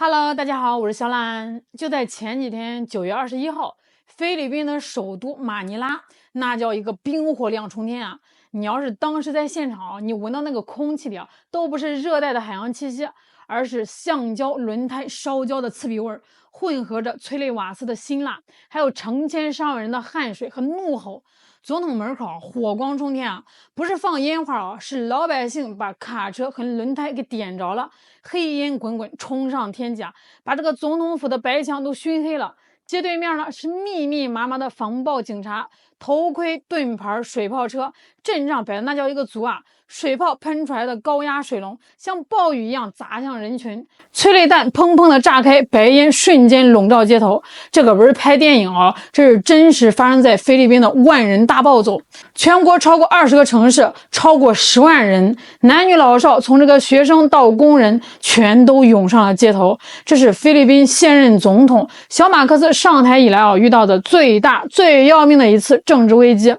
Hello，大家好，我是小懒。就在前几天，9月21号，菲律宾的首都马尼拉，那叫一个冰火两重天啊！你要是当时在现场，你闻到那个空气里啊，都不是热带的海洋气息，而是橡胶轮胎烧焦的刺鼻味儿，混合着催泪瓦斯的辛辣，还有成千上万人的汗水和怒吼。总统门口火光冲天啊，不是放烟花啊，是老百姓把卡车和轮胎给点着了，黑烟滚滚冲上天际啊，把这个总统府的白墙都熏黑了。街对面呢是密密麻麻的防暴警察，头盔、盾牌、水炮车，阵仗摆的那叫一个足啊！水炮喷出来的高压水龙像暴雨一样砸向人群，催泪弹砰砰的炸开，白烟瞬间笼罩街头。这可不是拍电影啊，这是真实发生在菲律宾的万人大暴走。全国超过20个城市，超过10万人，男女老少，从这个学生到工人，全都涌上了街头。这是菲律宾现任总统小马克思上台以来遇到的最大最要命的一次政治危机。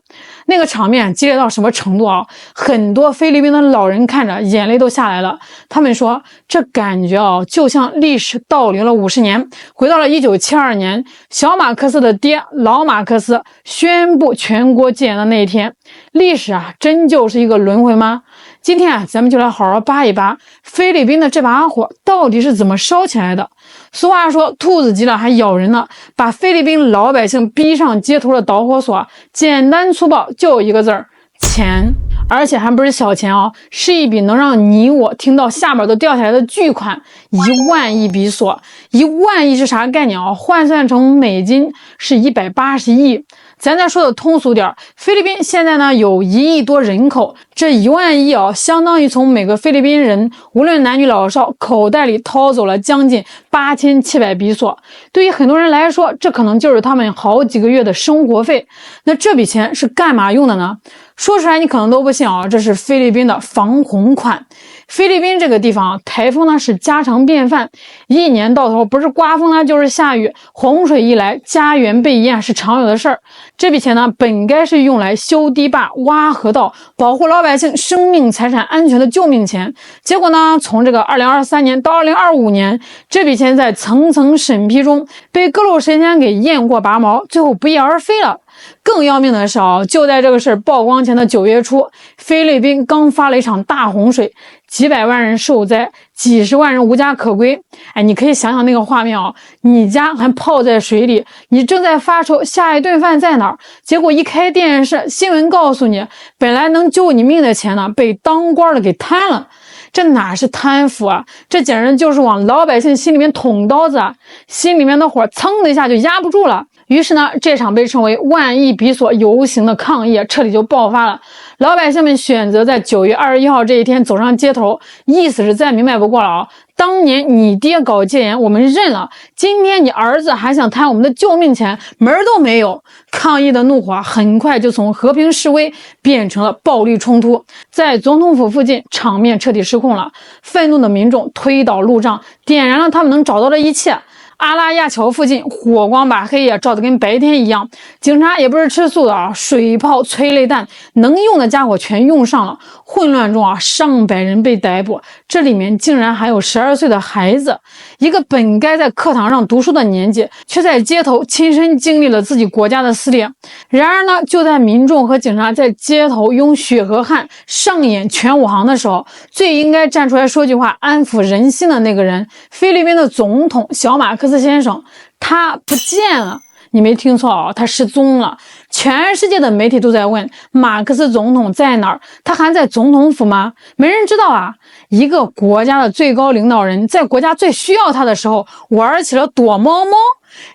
那个场面激烈到什么程度啊？很多菲律宾的老人看着眼泪都下来了。他们说，这感觉就像历史倒流了50年，回到了1972年，小马克思的爹老马克思宣布全国戒严的那一天。历史真就是一个轮回吗？今天咱们就来好好扒一扒菲律宾的这把火到底是怎么烧起来的。俗话说，兔子急了还咬人呢，把菲律宾老百姓逼上街头的导火索，简单粗暴就一个字儿：钱。而且还不是小钱是一笔能让你我听到下巴都掉下来的巨款，1万亿比索。1万亿是啥概念换算成美金是180亿。咱再说的通俗点，菲律宾现在呢有1亿多人口，这1万亿相当于从每个菲律宾人无论男女老少口袋里掏走了将近8700比索。对于很多人来说，这可能就是他们好几个月的生活费。那这笔钱是干嘛用的呢？说出来你可能都不信这是菲律宾的防洪款。菲律宾这个地方台风呢是家常便饭，一年到头不是刮风呢就是下雨，洪水一来家园被淹是常有的事儿。这笔钱呢本该是用来修堤坝、挖河道，保护老百姓生命财产安全的救命钱。结果呢，从这个2023年到2025年，这笔钱在层层审批中被各路神仙给验过拔毛，最后不翼而飞了。更要命的是就在这个事曝光前的9月初，菲律宾刚发了一场大洪水，几百万人受灾，几十万人无家可归。你可以想想那个画面你家还泡在水里，你正在发愁下一顿饭在哪儿，结果一开电视，新闻告诉你，本来能救你命的钱呢，被当官的给贪了。这哪是贪腐这简直就是往老百姓心里面捅刀子心里面的火噌的一下就压不住了。于是呢，这场被称为1万亿比索游行的抗议彻底就爆发了。老百姓们选择在9月21号这一天走上街头，意思是再明白不过了当年你爹搞戒严我们认了，今天你儿子还想贪我们的救命钱，门都没有。抗议的怒火很快就从和平示威变成了暴力冲突，在总统府附近场面彻底失控了，愤怒的民众推倒路障，点燃了他们能找到的一切。阿拉亚桥附近火光把黑夜照得跟白天一样，警察也不是吃素的水炮、催泪弹，能用的家伙全用上了。混乱中上百人被逮捕，这里面竟然还有12岁的孩子，一个本该在课堂上读书的年纪，却在街头亲身经历了自己国家的撕裂。然而呢，就在民众和警察在街头用血和汗上演全武行的时候，最应该站出来说句话安抚人心的那个人，菲律宾的总统小马克思先生，他不见了。你没听错他失踪了。全世界的媒体都在问马克思总统在哪儿，他还在总统府吗？没人知道一个国家的最高领导人在国家最需要他的时候玩起了躲猫猫，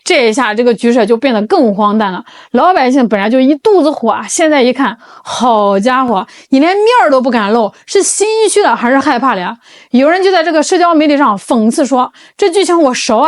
这一下这个局势就变得更荒诞了。老百姓本来就一肚子火现在一看，好家伙，你连面都不敢露，是心虚了还是害怕了呀？有人就在这个社交媒体上讽刺说，这剧情我熟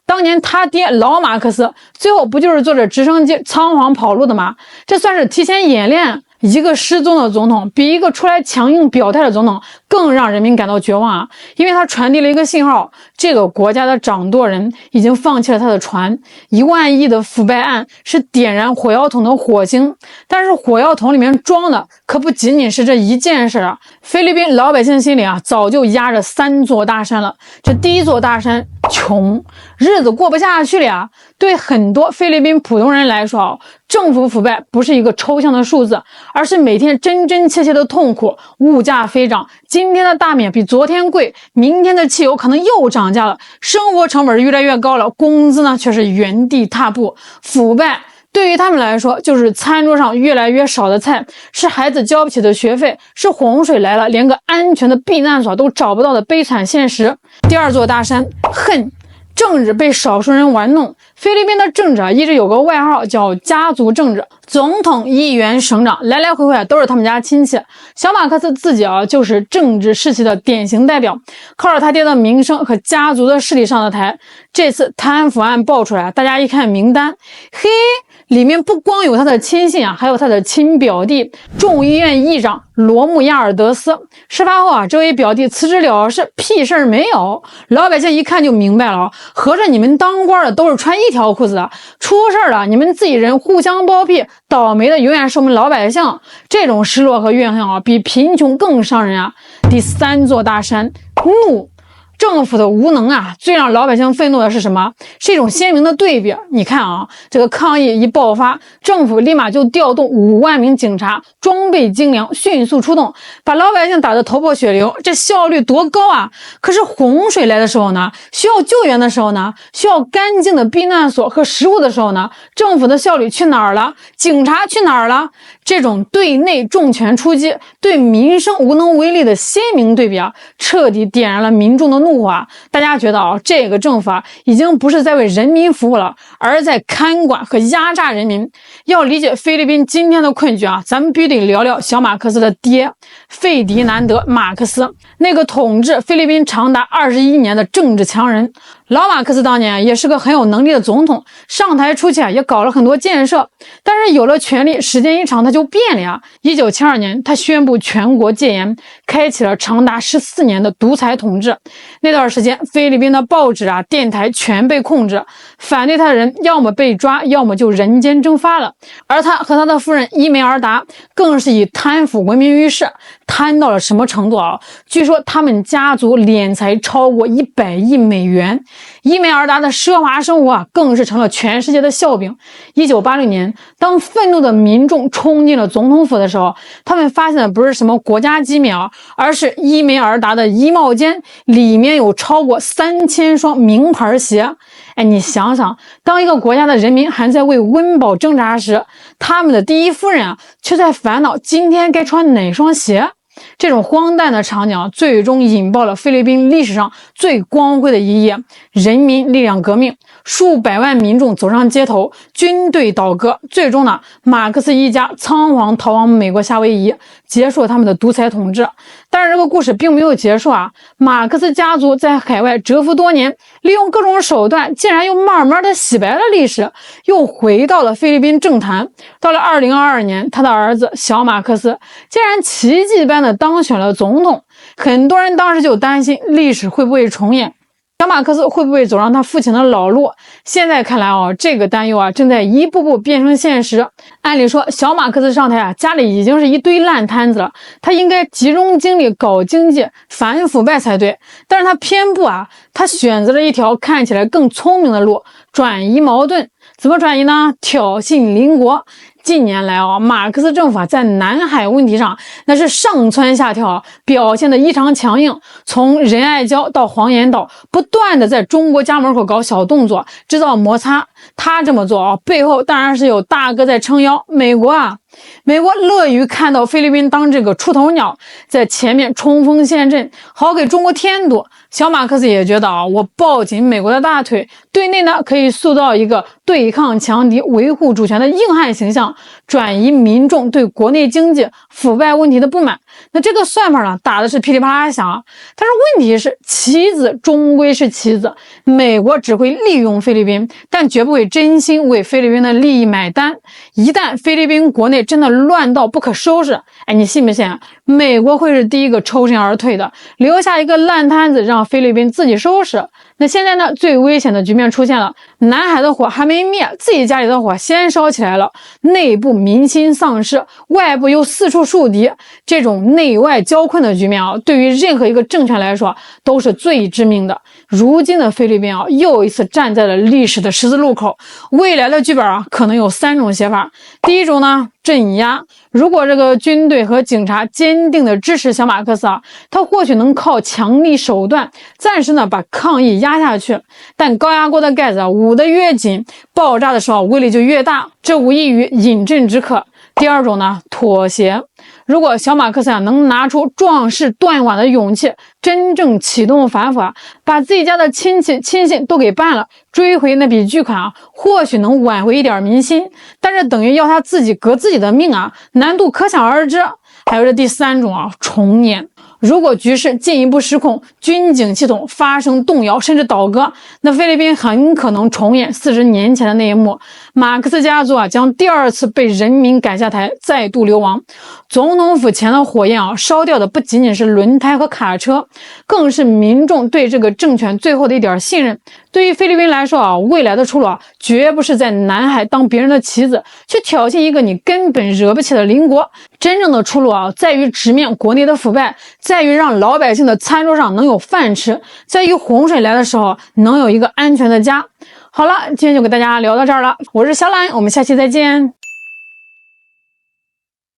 当年他爹老马克思最后不就是坐着直升机仓皇跑路的吗？这算是提前演练。一个失踪的总统比一个出来强硬表态的总统更让人民感到绝望啊！因为他传递了一个信号，这个国家的掌舵人已经放弃了他的船。1万亿的腐败案是点燃火药桶的火星，但是火药桶里面装的可不仅仅是这一件事啊！菲律宾老百姓心里啊，早就压着3座大山了。这第一座大山，穷，日子过不下去了呀！对很多菲律宾普通人来说啊，政府腐败不是一个抽象的数字，而是每天真真切切的痛苦。物价飞涨，今天的大米比昨天贵，明天的汽油可能又涨价了，生活成本越来越高了，工资呢却是原地踏步。腐败对于他们来说，就是餐桌上越来越少的菜，是孩子交不起的学费，是洪水来了连个安全的避难所都找不到的悲惨现实。第二座大山，恨。政治被少数人玩弄，菲律宾的政治一直有个外号叫家族政治，总统、议员、省长来来回回都是他们家亲戚。小马克思自己就是政治世袭的典型代表，靠着他爹的名声和家族的势力上的台。这次贪腐案爆出来，大家一看名单，嘿，里面不光有他的亲信还有他的亲表弟，众议院议长罗姆亚尔德斯。事发后这位表弟辞职了事，屁事儿没有。老百姓一看就明白了，合着你们当官的都是穿一条裤子的，出事了你们自己人互相包庇，倒霉的永远是我们老百姓。这种失落和怨恨比贫穷更伤人啊！第3座大山，怒。政府的无能最让老百姓愤怒的是什么？是一种鲜明的对比。你看这个抗议一爆发，政府立马就调动5万名警察，装备精良，迅速出动，把老百姓打得头破血流，这效率多高啊！可是洪水来的时候呢，需要救援的时候呢，需要干净的避难所和食物的时候呢，政府的效率去哪儿了？警察去哪儿了？这种对内重拳出击，对民生无能为力的鲜明对比彻底点燃了民众的怒火大家觉得这个政府已经不是在为人民服务了，而在看管和压榨人民。要理解菲律宾今天的困局咱们必须得聊聊小马克思的爹费迪南德·马克思，那个统治菲律宾长达21年的政治强人。老马克思当年也是个很有能力的总统，上台初期也搞了很多建设，但是有了权力，时间一长他就变了呀。1972年，他宣布全国戒严，开启了长达14年的独裁统治。那段时间，菲律宾的报纸电台全被控制，反对他的人要么被抓，要么就人间蒸发了。而他和他的夫人伊梅尔达更是以贪腐闻名于世，贪到了什么程度据说他们家族敛财超过100亿美元。伊梅尔达的奢华生活更是成了全世界的笑柄。1986年，当愤怒的民众冲进了总统府的时候，他们发现的不是什么国家机密而是伊梅尔达的衣帽间里面有超过3000双名牌鞋。你想想，当一个国家的人民还在为温饱挣扎时，他们的第一夫人却在烦恼今天该穿哪双鞋。这种荒诞的场景最终引爆了菲律宾历史上最光辉的一页——人民力量革命。数百万民众走上街头，军队倒戈，最终呢，马克思一家仓皇逃往美国夏威夷，结束了他们的独裁统治。但是这个故事并没有结束马克思家族在海外蛰伏多年，利用各种手段，竟然又慢慢的洗白了历史，又回到了菲律宾政坛。到了2022年，他的儿子小马克思竟然奇迹般的当选了总统。很多人当时就担心历史会不会重演，小马克思会不会走上他父亲的老路？现在看来这个担忧正在一步步变成现实。按理说，小马克思上台家里已经是一堆烂摊子了，他应该集中精力搞经济、反腐败才对。但是他偏不他选择了一条看起来更聪明的路，转移矛盾。怎么转移呢？挑衅邻国。近年来马克思政府在南海问题上那是上蹿下跳，表现得异常强硬。从仁爱礁到黄岩岛，不断的在中国家门口搞小动作，制造摩擦。他这么做背后当然是有大哥在撑腰。美国乐于看到菲律宾当这个出头鸟，在前面冲锋陷阵，好给中国添堵。小马克思也觉得我抱紧美国的大腿，对内呢可以塑造一个对抗强敌、维护主权的硬汉形象，转移民众对国内经济腐败问题的不满。那这个算法呢，打的是噼里啪啦响。但是问题是，棋子终归是棋子，美国只会利用菲律宾，但绝不会真心为菲律宾的利益买单。一旦菲律宾国内真的乱到不可收拾，你信不信美国会是第一个抽身而退的，留下一个烂摊子让菲律宾自己收拾。那现在呢，最危险的局面出现了，南海的火还没灭，自己家里的火先烧起来了，内部民心丧失，外部又四处树敌，这种内外交困的局面对于任何一个政权来说都是最致命的。如今的菲律宾又一次站在了历史的十字路口，未来的剧本可能有3种写法。第一种呢，镇压。如果这个军队和警察坚定的支持小马克思他或许能靠强力手段暂时呢把抗议压下去，但高压锅的盖子捂得越紧，爆炸的时候威力就越大，这无异于饮鸩止渴。第二种呢，妥协。如果小马克思能拿出壮士断腕的勇气，真正启动反腐把自己家的亲信都给办了，追回那笔巨款或许能挽回一点民心，但是等于要他自己革自己的命难度可想而知。还有这第3种重演。如果局势进一步失控，军警系统发生动摇甚至倒戈，那菲律宾很可能重演40年前的那一幕，马克思家族将第2次被人民赶下台，再度流亡。总统府前的火焰烧掉的不仅仅是轮胎和卡车，更是民众对这个政权最后的一点信任。对于菲律宾来说未来的出路绝不是在南海当别人的棋子，去挑衅一个你根本惹不起的邻国。真正的出路在于直面国内的腐败，在于让老百姓的餐桌上能有饭吃，在于洪水来的时候能有一个安全的家。好了，今天就给大家聊到这儿了，我是小兰，我们下期再见。